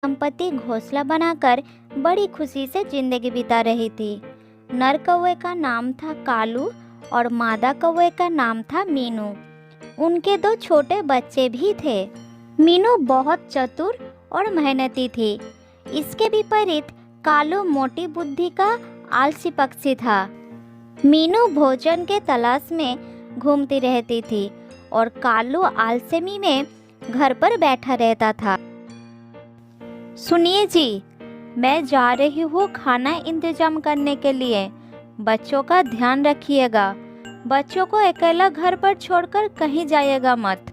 दंपति घोंसला बनाकर बड़ी खुशी से जिंदगी बिता रही थी। नर कौवे का नाम था कालू और मादा कौवे का नाम था मीनू। उनके दो छोटे बच्चे भी थे। मीनू बहुत चतुर और मेहनती थी। इसके विपरीत कालू मोटी बुद्धि का आलसी पक्षी था। मीनू भोजन के तलाश में घूमती रहती थी और कालू आलसेमी में घर पर बैठा रहता था। सुनिए जी, मैं जा रही हूँ खाना इंतजाम करने के लिए। बच्चों का ध्यान रखिएगा। बच्चों को अकेला घर पर छोड़कर कहीं जाइएगा मत।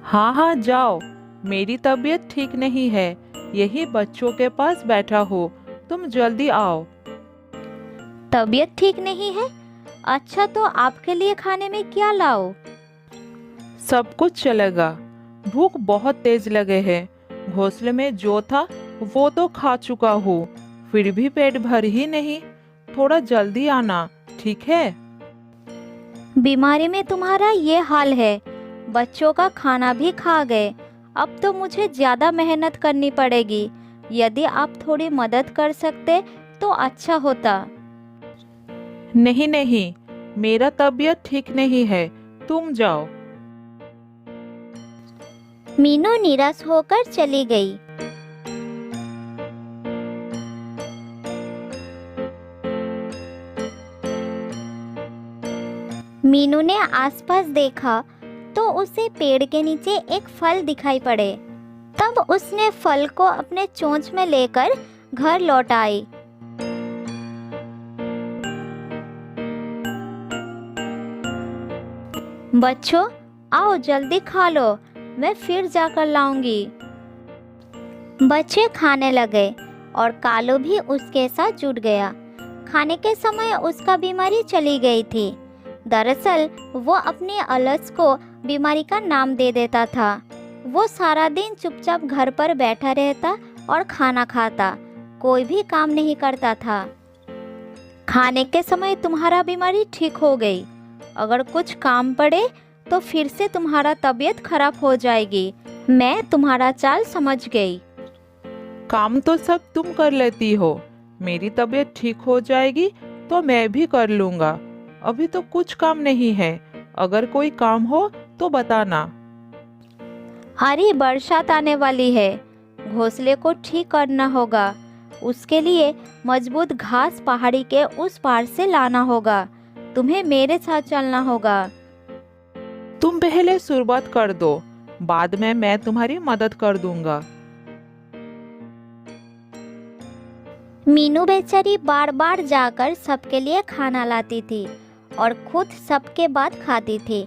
हाँ हाँ जाओ, मेरी तबीयत ठीक नहीं है, यही बच्चों के पास बैठा हो, तुम जल्दी आओ। तबीयत ठीक नहीं है? अच्छा, तो आपके लिए खाने में क्या लाओ? सब कुछ चलेगा, भूख बहुत तेज लगे है। घोंसले में जो था वो तो खा चुका हूँ, फिर भी पेट भर ही नहीं। थोड़ा जल्दी आना, ठीक है? बीमारी में तुम्हारा ये हाल है, बच्चों का खाना भी खा गए। अब तो मुझे ज़्यादा मेहनत करनी पड़ेगी। यदि आप थोड़ी मदद कर सकते तो अच्छा होता। नहीं नहीं, मेरा तबीयत ठीक नहीं है, तुम जाओ। मीनू निराश होकर चली गई। मीनू ने आसपास देखा तो उसे पेड़ के नीचे एक फल दिखाई पड़े। तब उसने फल को अपने चोंच में लेकर घर लौट आई। बच्चों, आओ जल्दी खा लो, मैं फिर जाकर लाऊंगी। बच्चे खाने लगे और कालू भी उसके साथ जुट गया। खाने के समय उसका बीमारी चली गई थी। दरअसल वो अपने अलस को बीमारी का नाम दे देता था। वो सारा दिन चुपचाप घर पर बैठा रहता और खाना खाता, कोई भी काम नहीं करता था। खाने के समय तुम्हारा बीमारी ठीक हो गई। अगर कुछ काम पड़े तो फिर से तुम्हारा तबीयत खराब हो जाएगी। मैं तुम्हारा चाल समझ गई। काम तो सब तुम कर लेती हो, मेरी तबीयत ठीक हो जाएगी तो मैं भी कर लूँगा। अभी तो कुछ काम नहीं है, अगर कोई काम हो तो बताना। अरे, बरसात आने वाली है, घोंसले को ठीक करना होगा। उसके लिए मजबूत घास पहाड़ी के उस पार से लाना होगा। तुम्हें मेरे साथ चलना होगा। तुम पहले शुरुआत कर दो, बाद में मैं तुम्हारी मदद कर दूंगा। मीनू बेचारी बार बार जाकर सबके लिए खाना लाती थी और खुद सबके बाद खाती थी।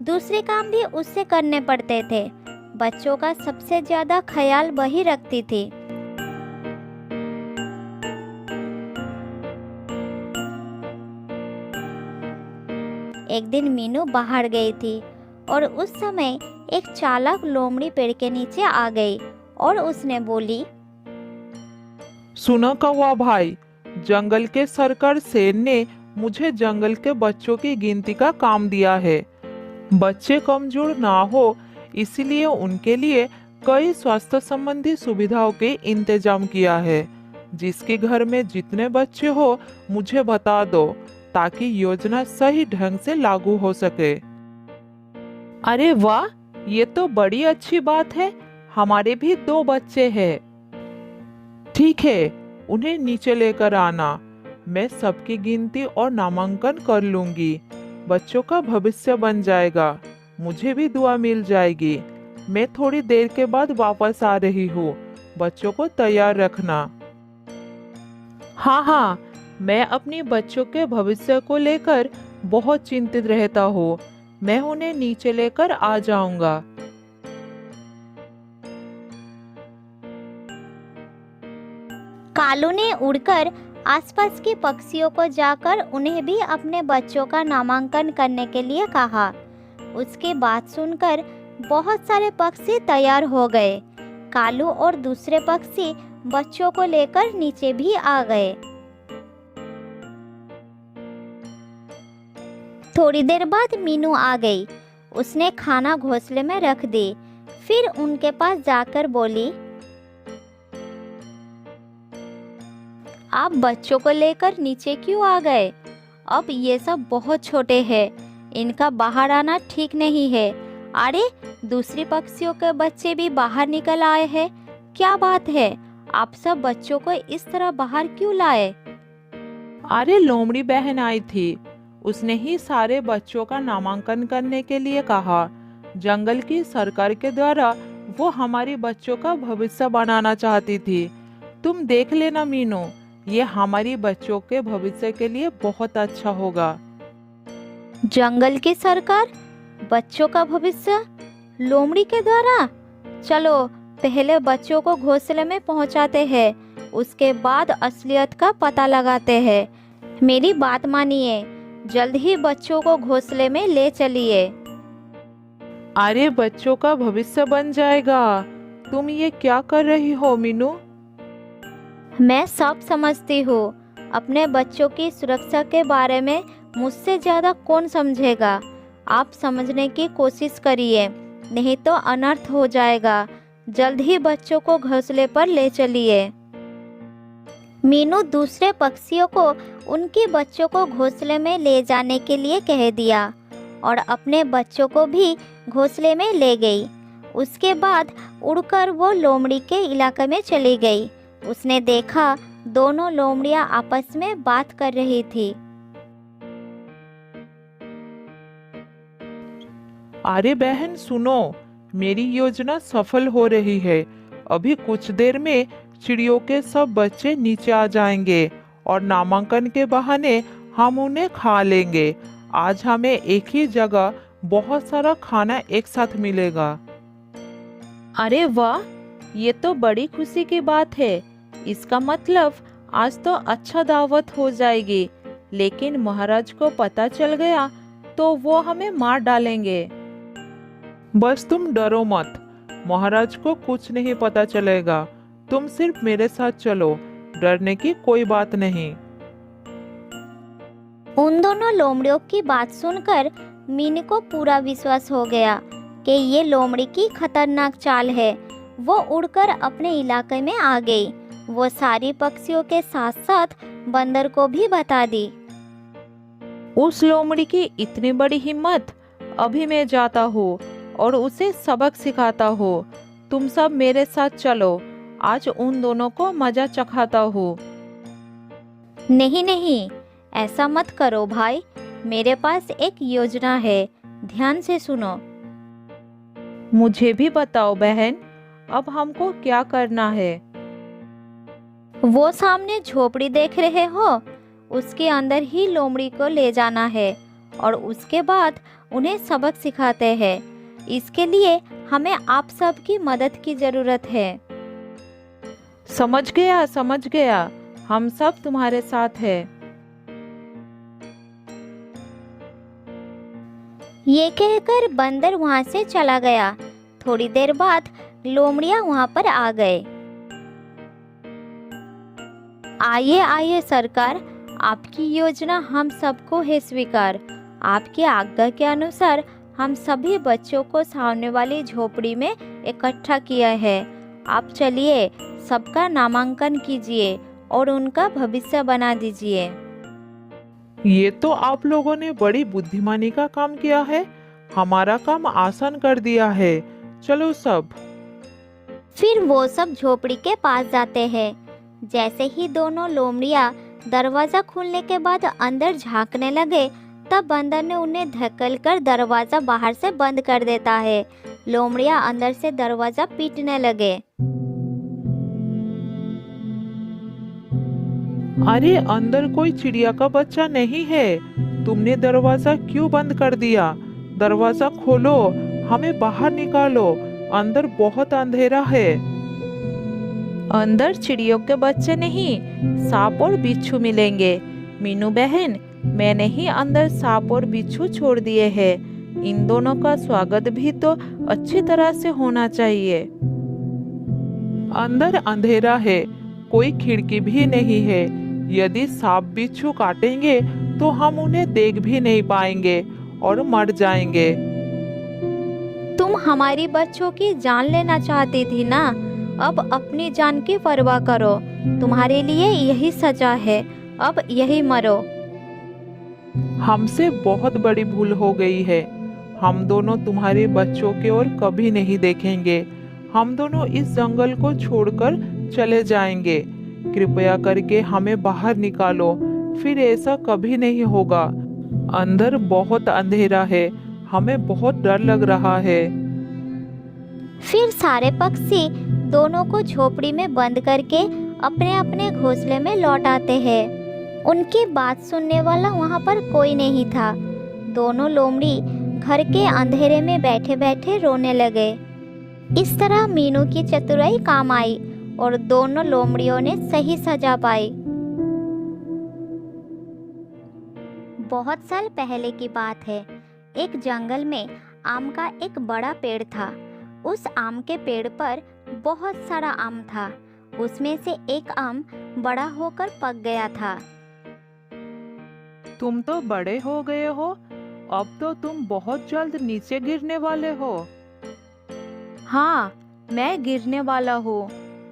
दूसरे काम भी उससे करने पड़ते थे। बच्चों का सबसे ज्यादा ख्याल वही रखती थी। एक दिन मीनू बाहर गई थी और उस समय एक चालाक लोमड़ी पेड़ के नीचे आ गई और उसने बोली, सुनो कौवा भाई, जंगल के सरकार शेर ने मुझे जंगल के बच्चों की गिनती का काम दिया है। बच्चे कमजोर ना हो इसलिए उनके लिए कई स्वास्थ्य संबंधी सुविधाओं के इंतजाम किया है। जिसके घर में जितने बच्चे हो मुझे बता दो, ताकि योजना सही ढंग से लागू हो सके। अरे वाह, ये तो बड़ी अच्छी बात है। हमारे भी 2 बच्चे हैं। ठीक है, उन्हें नीचे लेकर आना। मैं सबकी गिनती और नामांकन कर लूंगी। बच्चों का भविष्य बन जाएगा, मुझे भी दुआ मिल जाएगी। मैं थोड़ी देर के बाद वापस आ रही हूँ, बच्चों को तैयार रखना। हाँ हाँ, मैं अपनी बच्चों के भविष्य को लेकर बहुत चिंतित रहता हूँ। मैं उन्हें नीचे लेकर आ जाऊंगा। कालू ने उड़कर आसपास के पक्षियों को जाकर उन्हें भी अपने बच्चों का नामांकन करने के लिए कहा। उसकी बात सुनकर बहुत सारे पक्षी तैयार हो गए। कालू और दूसरे पक्षी बच्चों को लेकर नीचे भी आ गए। थोड़ी देर बाद मीनू आ गई। उसने खाना घोंसले में रख दी। फिर उनके पास जाकर बोली, आप बच्चों को लेकर नीचे क्यों आ गए? अब ये सब बहुत छोटे हैं, इनका बाहर आना ठीक नहीं है। अरे, दूसरी पक्षियों के बच्चे भी बाहर निकल आए हैं। क्या बात है, आप सब बच्चों को इस तरह बाहर क्यों लाए? अरे, लोमड़ी बहन आई थी, उसने ही सारे बच्चों का नामांकन करने के लिए कहा। जंगल की सरकार के द्वारा वो हमारी बच्चों का भविष्य बनाना चाहती थी। तुम देख लेना मीनू, ये हमारी बच्चों के भविष्य के लिए बहुत अच्छा होगा। जंगल की सरकार, बच्चों का भविष्य, लोमड़ी के द्वारा? चलो पहले बच्चों को घोंसले में पहुंचाते हैं, उसके बाद असलियत का पता लगाते हैं। मेरी बात मानिए, जल्द ही बच्चों को घोंसले में ले चलिए। अरे, बच्चों का भविष्य बन जाएगा, तुम ये क्या कर रही हो मीनू? मैं सब समझती हूँ, अपने बच्चों की सुरक्षा के बारे में मुझसे ज़्यादा कौन समझेगा। आप समझने की कोशिश करिए, नहीं तो अनर्थ हो जाएगा। जल्द ही बच्चों को घोंसले पर ले चलिए। मीनू दूसरे पक्षियों को उनके बच्चों को घोंसले में ले जाने के लिए कह दिया और अपने बच्चों को भी घोंसले में ले गई। उसके बाद उड़कर वो लोमड़ी के इलाके में चली गई। उसने देखा दोनों लोमड़ियां आपस में बात कर रही थी। अरे बहन सुनो, मेरी योजना सफल हो रही है। अभी कुछ देर में चिड़ियों के सब बच्चे नीचे आ जाएंगे और नामांकन के बहाने हम उन्हें खा लेंगे। आज हमें एक ही जगह बहुत सारा खाना एक साथ मिलेगा। अरे वाह, ये तो बड़ी खुशी की बात है। इसका मतलब आज तो अच्छा दावत हो जाएगी, लेकिन महाराज को पता चल गया तो वो हमें मार डालेंगे। बस तुम डरो मत, महाराज को कुछ नहीं पता चलेगा। तुम सिर्फ मेरे साथ चलो, डरने की कोई बात नहीं। उन दोनों लोमड़ियों की बात सुनकर मीनू को पूरा विश्वास हो गया कि ये लोमड़ी की खतरनाक चाल है। वो उड़कर अपने इलाके में आ गई। वो सारी पक्षियों के साथ साथ बंदर को भी बता दी। उस लोमड़ी की इतनी बड़ी हिम्मत! अभी मैं जाता हूँ और उसे सबक सिखाता हूँ। तुम सब मेरे साथ चलो, आज उन दोनों को मजा चखाता हूँ। नहीं नहीं, ऐसा मत करो भाई, मेरे पास एक योजना है, ध्यान से सुनो। मुझे भी बताओ बहन, अब हमको क्या करना है? वो सामने झोपड़ी देख रहे हो, उसके अंदर ही लोमड़ी को ले जाना है और उसके बाद उन्हें सबक सिखाते हैं। इसके लिए हमें आप सब की मदद की जरूरत है। समझ गया समझ गया, हम सब तुम्हारे साथ हैं। ये कहकर बंदर वहां से चला गया। थोड़ी देर बाद लोमड़ियां वहां पर आ गए। आइए आइए सरकार, आपकी योजना हम सबको है स्वीकार। आपकी आज्ञा के अनुसार हम सभी बच्चों को सामने वाली झोपड़ी में इकट्ठा किया है। आप चलिए, सबका नामांकन कीजिए और उनका भविष्य बना दीजिए। ये तो आप लोगों ने बड़ी बुद्धिमानी का काम किया है, हमारा काम आसान कर दिया है। चलो सब। फिर वो सब झोपड़ी के पास जाते हैं। जैसे ही दोनों लोमड़ियां दरवाजा खुलने के बाद अंदर झांकने लगे, तब बंदर ने उन्हें धकेलकर दरवाजा बाहर से बंद कर देता है। लोमड़ियां अंदर से दरवाजा पीटने लगे। अरे, अंदर कोई चिड़िया का बच्चा नहीं है, तुमने दरवाजा क्यों बंद कर दिया? दरवाजा खोलो, हमें बाहर निकालो, अंदर बहुत अंधेरा है। अंदर चिड़ियों के बच्चे नहीं, सांप और बिच्छू मिलेंगे। मीनू बहन, मैंने ही अंदर सांप और बिच्छू छोड़ दिए हैं। इन दोनों का स्वागत भी तो अच्छी तरह से होना चाहिए। अंदर अंधेरा है, कोई खिड़की भी नहीं है। यदि सांप बिच्छू काटेंगे तो हम उन्हें देख भी नहीं पाएंगे और मर जाएंगे। तुम हमारी बच्चों की जान लेना चाहती थी ना? अब अपनी जान की परवाह करो। तुम्हारे लिए यही सजा है, अब यही मरो। हमसे बहुत बड़ी भूल हो गई है। हम दोनों तुम्हारे बच्चों की ओर कभी नहीं देखेंगे। हम दोनों इस जंगल को छोड़कर चले जाएंगे। कृपया करके हमें बाहर निकालो, फिर ऐसा कभी नहीं होगा। अंदर बहुत अंधेरा है, हमें बहुत डर लग रहा है। फिर सारे पक्षी दोनों को झोपड़ी में बंद करके अपने अपने घोंसले में लौट आते हैं। उनकी बात सुनने वाला वहाँ पर कोई नहीं था। दोनों लोमड़ी घर के अंधेरे में बैठे बैठे रोने लगे। इस तरह मीनू की चतुराई काम आई और दोनों लोमड़ियों ने सही सजा पाई। बहुत साल पहले की बात है। एक जंगल में आम का एक बड़ा पेड़ था। उस आम के पेड़ पर बहुत सारा आम था। उसमें से एक आम बड़ा होकर पक गया था। तुम तो बड़े हो गए हो, अब तो तुम बहुत जल्द नीचे गिरने वाले हो। हाँ, मैं गिरने वाला हूँ।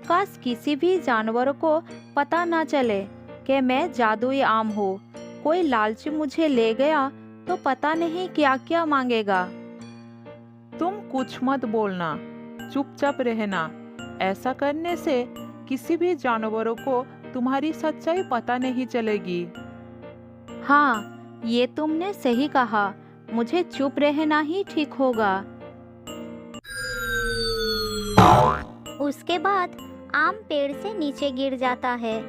काश किसी भी जानवर को पता ना चले कि मैं जादुई आम हूँ। कोई लालची मुझे ले गया तो पता नहीं क्या क्या मांगेगा। तुम कुछ मत बोलना, चुपचाप रहना। ऐसा करने से किसी भी जानवरों को तुम्हारी सच्चाई पता नहीं चलेगी। हाँ, ये तुमने सही कहा। मुझे चुप रहना ही ठीक होगा। उसके बाद आम पेड़ से नीचे गिर जाता है।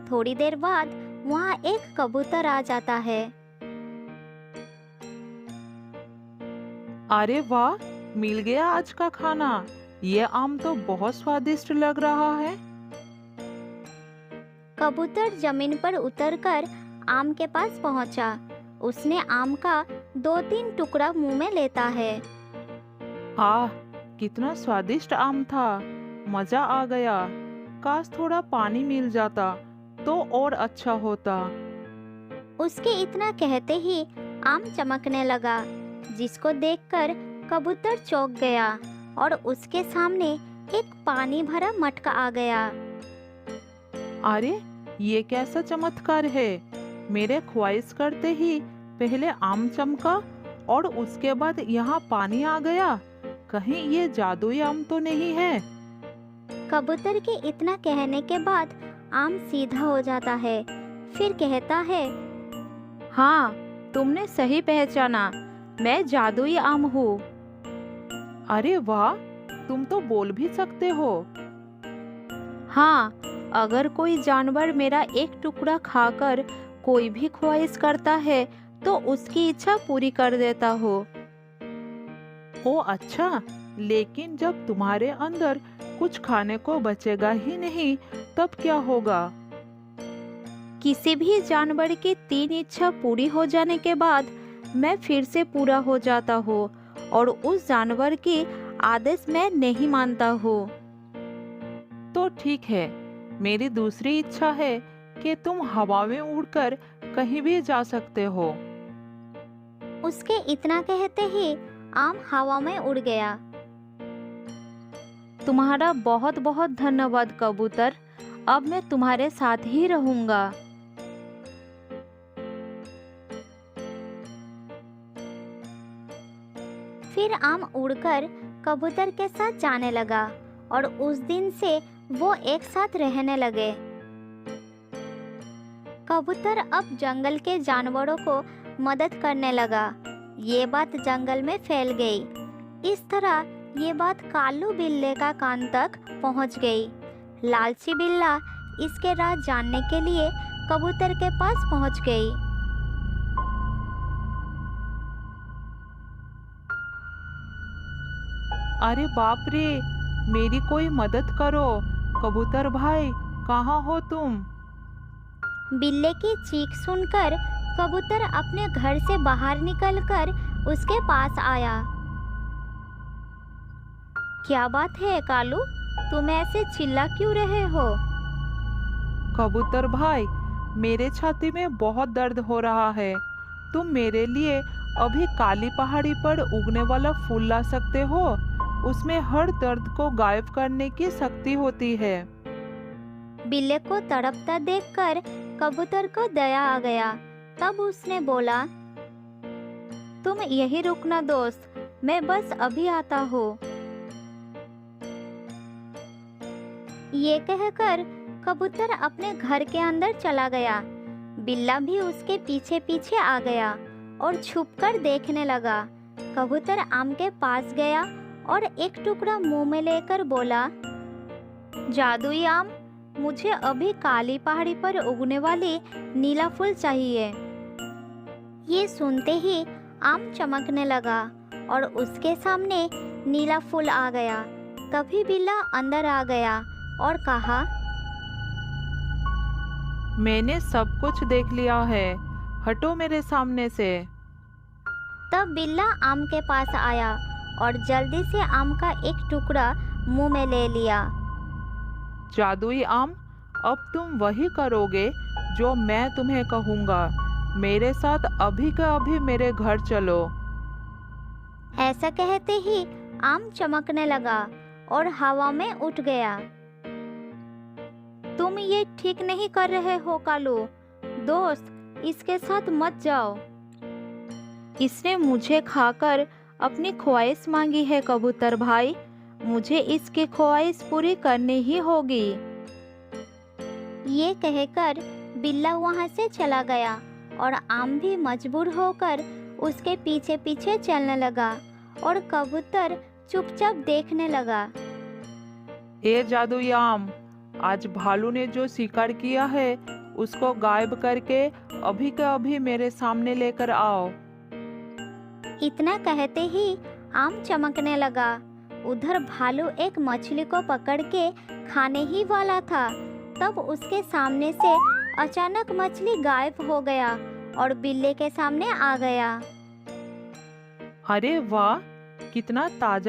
थोड़ी देर बाद वहाँ एक कबूतर आ जाता है। अरे वाह, मिल गया आज का खाना। ये आम तो बहुत स्वादिष्ट लग रहा है। कबूतर जमीन पर उतरकर आम के पास पहुंचा। उसने आम का 2-3 टुकड़ा मुंह में लेता है। आह, कितना स्वादिष्ट आम था, मजा आ गया। काश थोड़ा पानी मिल जाता तो और अच्छा होता। उसके इतना कहते ही आम चमकने लगा, जिसको देखकर कबूतर चौंक गया और उसके सामने एक पानी भरा मटका आ गया। अरे, ये कैसा चमत्कार है। मेरे ख्वाहिश करते ही पहले आम चमका और उसके बाद यहाँ पानी आ गया। कहीं ये जादुई आम तो नहीं है? कबूतर के इतना कहने के बाद आम सीधा हो जाता है। फिर कहता है, हाँ, तुमने सही पहचाना। मैं जादुई आम हूँ। अरे वाह, तुम तो बोल भी सकते हो। हाँ, अगर कोई जानवर मेरा एक टुकड़ा खाकर कोई भी ख्वाहिश करता है तो उसकी इच्छा पूरी कर देता हो। ओ अच्छा, लेकिन जब तुम्हारे अंदर कुछ खाने को बचेगा ही नहीं, तब क्या होगा? किसी भी जानवर की 3 इच्छा पूरी हो जाने के बाद मैं फिर से पूरा हो जाता हूँ और उस जानवर की आदेश मैं नहीं मानता हूँ। तो ठीक है, मेरी दूसरी इच्छा है कि तुम हवा में उड़कर कहीं भी जा सकते हो। उसके इतना कहते ही आम हवा में उड़ गया। तुम्हारा बहुत बहुत धन्यवाद कबूतर। अब मैं तुम्हारे साथ ही रहूंगा। फिर आम उड़कर कबूतर के साथ जाने लगा और उस दिन से वो एक साथ रहने लगे। कबूतर अब जंगल के जानवरों को मदद करने लगा। ये बात जंगल में फैल गई। इस तरह ये बात कालू बिल्ले का कान तक पहुंच गई। लालची बिल्ला इसके राज जानने के लिए कबूतर के पास पहुंच गई। अरे बाप रे, मेरी कोई मदद करो। कबूतर भाई, कहाँ हो तुम? बिल्ले की चीख सुनकर कबूतर अपने घर से बाहर निकलकर उसके पास आया। क्या बात है कालू, तुम ऐसे चिल्ला क्यों रहे हो? कबूतर भाई, मेरे छाती में बहुत दर्द हो रहा है। तुम मेरे लिए अभी काली पहाड़ी पर उगने वाला फूल ला सकते हो? उसमें हर दर्द को गायब करने की शक्ति होती है। बिल्ली को तड़पता देखकर कबूतर को दया आ गया। तब उसने बोला, तुम यही रुकना दोस्त, मैं बस अभी आता हूँ। ये कहकर कबूतर अपने घर के अंदर चला गया। बिल्ला भी उसके पीछे पीछे आ गया और छुपकर देखने लगा। कबूतर आम के पास गया और एक टुकड़ा मुंह में लेकर बोला, जादुई आम, मुझे अभी काली पहाड़ी पर उगने वाली नीला फूल चाहिए। ये सुनते ही आम चमकने लगा और उसके सामने नीला फूल आ गया। तभी बिल्ला अंदर आ गया और कहा, मैंने सब कुछ देख लिया है, हटो मेरे सामने से। तब बिल्ला आम के पास आया और जल्दी से आम का एक टुकड़ा मुंह में ले लिया। जादुई आम, अब तुम वही करोगे जो मैं तुम्हें कहूँगा। मेरे साथ अभी का अभी मेरे घर चलो। ऐसा कहते ही आम चमकने लगा और हवा में उठ गया। तुम ये ठीक नहीं कर रहे हो कालू दोस्त, इसके साथ मत जाओ। इसने मुझे खाकर अपनी ख्वाहिश मांगी है कबूतर भाई, मुझे इसकी ख्वाहिश पूरी करनी ही होगी। ये कहकर बिल्ला वहां से चला गया और आम भी मजबूर होकर उसके पीछे पीछे चलने लगा और कबूतर चुपचाप देखने लगा। ए जादुई आम, आज भालू ने जो शिकार किया है उसको गायब करके अभी का अभी मेरे सामने लेकर आओ। इतना कहते ही आम चमकने लगा। उधर भालू एक मछली को पकड़ के खाने ही वाला था। तब उसके सामने से अचानक मछली गायब हो गया और बिल्ली के सामने आ गया। अरे वाह, कितना ताजा